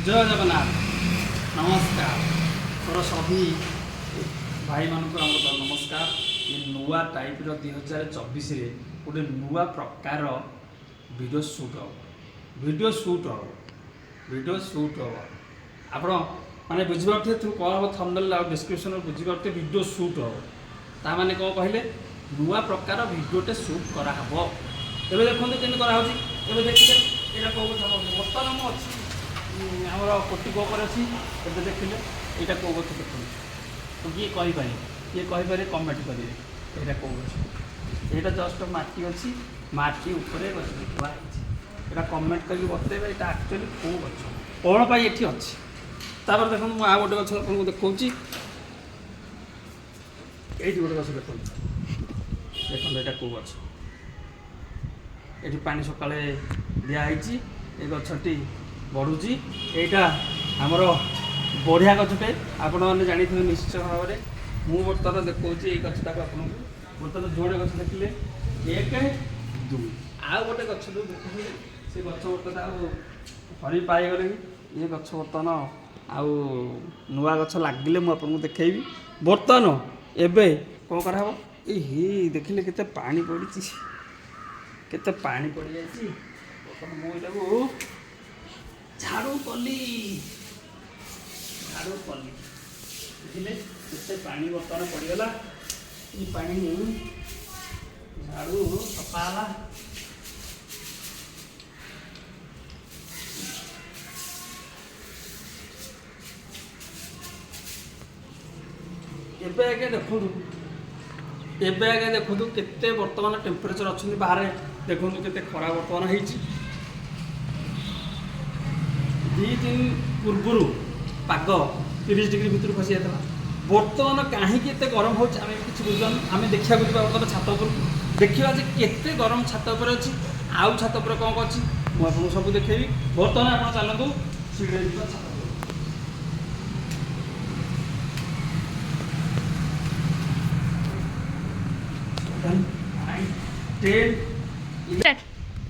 जय जगन्नाथ नमस्कार तोर सभी भाई मान नमस्कार। ये नुआ टाइप 2024 गोटे नुआ प्रकार वीडियो शूट हम आप माने बुझे थ्रू कौन हम थंबनेल और डिस्क्रिप्शन बुझे वीडियो शूट हम ताने कौन कहले नुआ प्रकार वीडियोटे शूट कराहब। एबे देखो केमती कराऊँ एबे देखिए यहाँ कौ गछ बर्तमान मु अच्छी आमर कोटी गोबर अच्छी एबे देखिले यहाँ कौ गछ देखो तो किए कहीपर किए कहीपर कमेंट करेंगे यहाँ कौ गछ यहाँ जस्ट माटी अच्छी माटी उपरे गछ थुआ यहाँ कमेंट करके बतेबे यहाँ एक्चुअली कौ गछ कौन पाई ये अच्छी। तापर देखो मुझे आ गोटे गछ आपको देखा ये गोटे गछ देखो देखो यहाँ कौ गछ ये पानी सका दिखाई ये गछटी बढ़ुची यहाँ आमर बढ़िया गछटे आपण मैंने जानी निश्चय भाव में मुझे बर्तमान देखा ये गछटा आपको बर्तमान जोड़े गछ देखिले 1 2 आ गोटे गछ जो देखिए से गछ बर्तमान हरी पाईगले ये गछ बर्तमान आउ नुआ गछ लगिले मुझे देखी बर्तमान एबे कौन कराव ये देखिले केते पानी पड़ी केते पानी पड़ जाए मुझे झाड़ू कली देखिले केते पानी बर्तमान पड़गला ये पानी झाड़ू सफाला एबे आगे देखो एबे आगे देखो केते बर्तमान टेम्परेचर अच्छी बाहर देखो केते खरा बर्तमान होती 2 दिन पूर्व पाग 30 डिग्री भितर खसी जाता बर्तमान कहीं गरम हो किसी बुझान आम देखा बर्तमान छात उपर देखा केते गरम छात उपर अच्छी आउ छात उपर कौन अच्छी मुझे सब देखेबी बर्तमान आप चलतु सीढ़े छात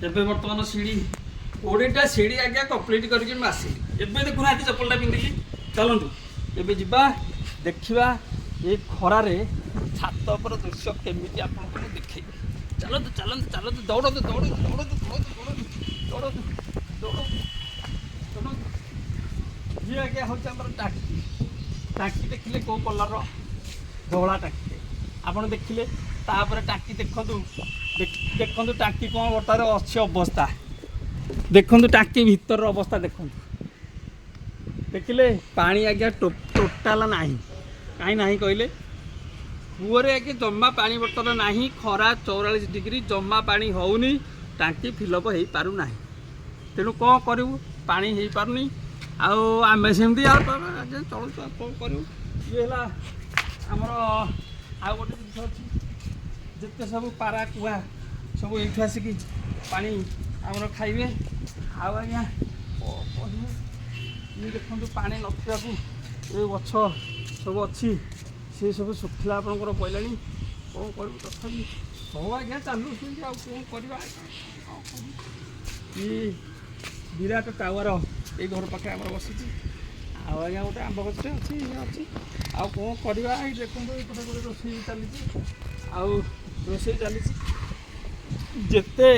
एबे बर्तमान सीढ़ी 20टा सीढ़ी आज्ञा कम्प्लीट करके आसली एबे देखुना ये चप्पलटा पिंधिली चलतु एबे जीवा देखा ये खरारे छात पर दृश्य केमी आपको देखे चलतु चलतु चलतु दौड़तु दौड़तु दौड़तु दौड़तु दौड़तु दौड़तु ये आज्ञा हूँ टाकी टाकी देखिले कौ कलर धला टाकी आपड़ देखिले तापर टाकी देखु देखु टाकी कौन बर्तमान अच्छी अवस्था देखु टाकी भीतर अवस्था देखु देखिले पानी आज्ञा टोटाल ना कहीं ना कहले कूअरे आगे जमा पानी बर्तमान ना खरा 44 डिग्री जमा पानी होनी टांकी फिलअप हो पारना तेणु कौन करूँ पानी हो पारनी आम सेमती चलु कौन करूँ ये आमर आ गोटे जिन अच्छी जिते सब पारा कुआ सब ये आसिक पानी आमर खाइबे आज्ञा ये देखो पानी नथिया ये गछ सब अच्छी से सब सुखला आपंकर पड़ा कौन कर तथापि सब आज्ञा चलू कौन करवा ये विराट टावर ये घर पाखे आम बसी आज्ञा गोटे आंब गछटे अच्छी ये अच्छी आउ कौन करवा देखो ये गोटे रोषे चली आउ रोषे चली जिते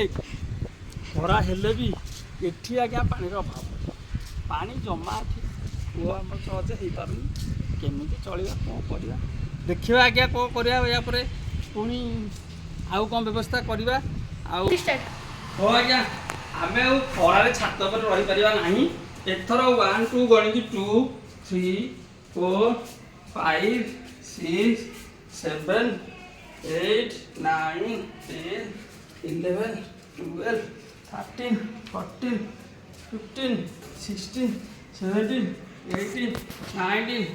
खरा हेले भी एठी आज्ञा पानी अभाव पानी जमा कूह आम सहजे हो पारनी केमी चलवा कौन करवा देखा आज्ञा कौन करवा या पुणी आउ कौन व्यवस्था करवा आज्ञा आम खरार छात पर रही पार ना एथर 1 2 गणिकी 2 3 4 5 6 7 8 9 10 11 12 13 14 15 16 17 18 19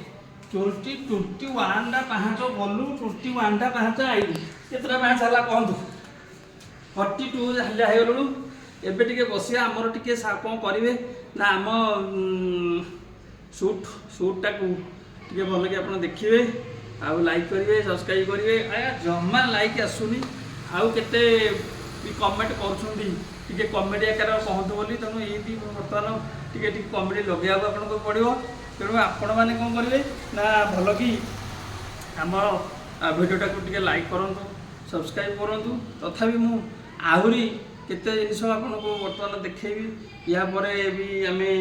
20 21टा पाँच गलु 21टा पाँच आई केतटा पाँच है कहतु 42 जहाँ गलु एबे टिके बसिया आमर टिके कौन करेंगे ना आम सुटा को टिके भल कि आप देखिए आउ लाइक करेंगे सब्सक्राइब करेंगे आया जमा लाइक आसुनी आउ केते कमेंट कर ଟିକେ କମେଡ଼ି ଆକାର କହନ୍ତୁ ବୋଲି, ତେଣୁ ଏଇଠି ବର୍ତ୍ତମାନ ଟିକେ ଟିକେ କମେଡ଼ି ଲଗେଇବାକୁ ଆପଣଙ୍କୁ ପଡ଼ିବ। ତେଣୁ ଆପଣମାନେ କ'ଣ କରିବେ ନା ଭଲ କି ଆମ ଭିଡ଼ିଓଟାକୁ ଟିକେ ଲାଇକ୍ କରନ୍ତୁ, ସବସ୍କ୍ରାଇବ୍ କରନ୍ତୁ। ତଥାପି ମୁଁ ଆହୁରି କେତେ ଜିନିଷ ଆପଣଙ୍କୁ ବର୍ତ୍ତମାନ ଦେଖେଇବି। ୟା ପରେ ବି ଆମେ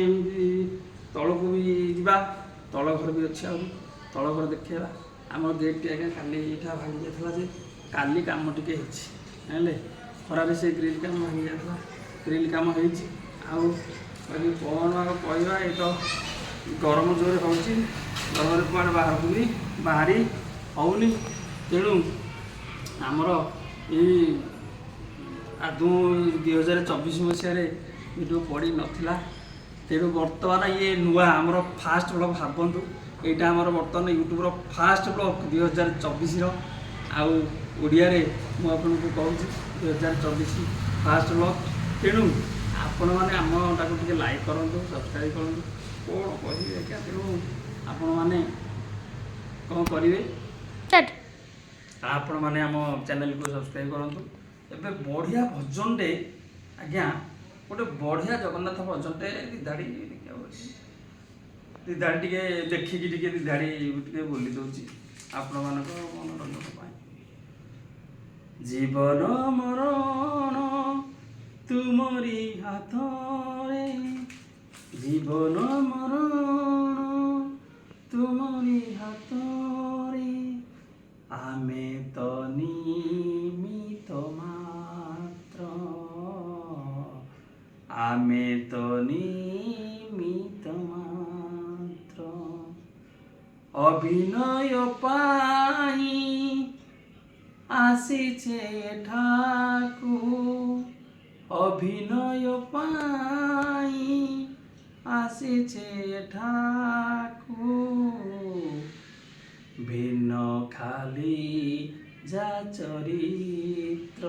ତଳକୁ ବି ଯିବା, ତଳ ଘର ବି ଅଛି, ଆହୁରି ତଳ ଘର ଦେଖେଇବା। ଆମର ଗେଟ୍ଟି ଆଜ୍ଞା କାଲି ଏଇଟା ଭାଙ୍ଗି ଯାଇଥିଲା ଯେ କାଲି କାମ ଟିକେ ହେଇଛି ଜାଣିଲେ, ଖରାରେ ସେ ଗ୍ରିଲ୍ କାମ ଭାଙ୍ଗି ଯାଇଥିଲା, ଗ୍ରିଲ୍ କାମ ହେଇଛି। ଆଉ ବାକି କ'ଣ ଆଉ କହିବା, ଏଇ ତ ଗରମ ଜୋରେ ହେଉଛି, ଗରମରେ କୁଆଡ଼େ ବାହାରକୁ ବି ବାହାରି ହେଉନି। ତେଣୁ ଆମର ଏଇ ଆଦୌ 2024 ମସିହାରେ ଭିଡ଼ିଓ ପଡ଼ିନଥିଲା। ତେଣୁ ବର୍ତ୍ତମାନ ଇଏ ନୂଆ ଆମର ଫାଷ୍ଟ ବ୍ଲଗ୍ ଭାବନ୍ତୁ, ଏଇଟା ଆମର ବର୍ତ୍ତମାନ ୟୁଟ୍ୟୁବ୍ର ଫାଷ୍ଟ ବ୍ଲଗ୍ 2024ର। ଆଉ ଓଡ଼ିଆରେ ମୁଁ ଆପଣଙ୍କୁ କହୁଛି 2024 ଫାଷ୍ଟ ବ୍ଲଗ୍। ତେଣୁ ଆପଣମାନେ ଆମଟାକୁ ଟିକେ ଲାଇକ୍ କରନ୍ତୁ, ସବସ୍କ୍ରାଇବ୍ କରନ୍ତୁ। କ'ଣ କହିବେ ଆଜ୍ଞା, ତେଣୁ ଆପଣମାନେ କ'ଣ କରିବେ, ଆପଣମାନେ ଆମ ଚ୍ୟାନେଲକୁ ସବସ୍କ୍ରାଇବ୍ କରନ୍ତୁ। ଏବେ ବଢ଼ିଆ ଭଜନଟେ ଆଜ୍ଞା, ଗୋଟେ ବଢ଼ିଆ ଜଗନ୍ନାଥ ଭଜନଟେ ଦିଧାଡ଼ି ଟିକେ ଦେଖିକି ଟିକେ ଦିଧାଡ଼ି ଟିକେ ବୋଲି ଦେଉଛି ଆପଣମାନଙ୍କ ମନୋରଞ୍ଜନ ପାଇଁ। ଜୀବନ ମରଣ ତୁମରି ହାତରେ, ଜୀବନ ମରଣ ତୁମରି ହାତରେ, ଆମେ ତ ନିମିତ୍ତ ମାତ୍ର, ଆମେ ତ ନିମିତ୍ତ ମାତ୍ର, ଅଭିନୟ ପାଇଁ ଆସିଛେ ଏଠାକୁ, ଅଭିନୟ ପାଇଁ ଆସିଛେ ଏଠାକୁ, ଭିନ୍ନ ଖାଲି ଯା ଚରିତ୍ର।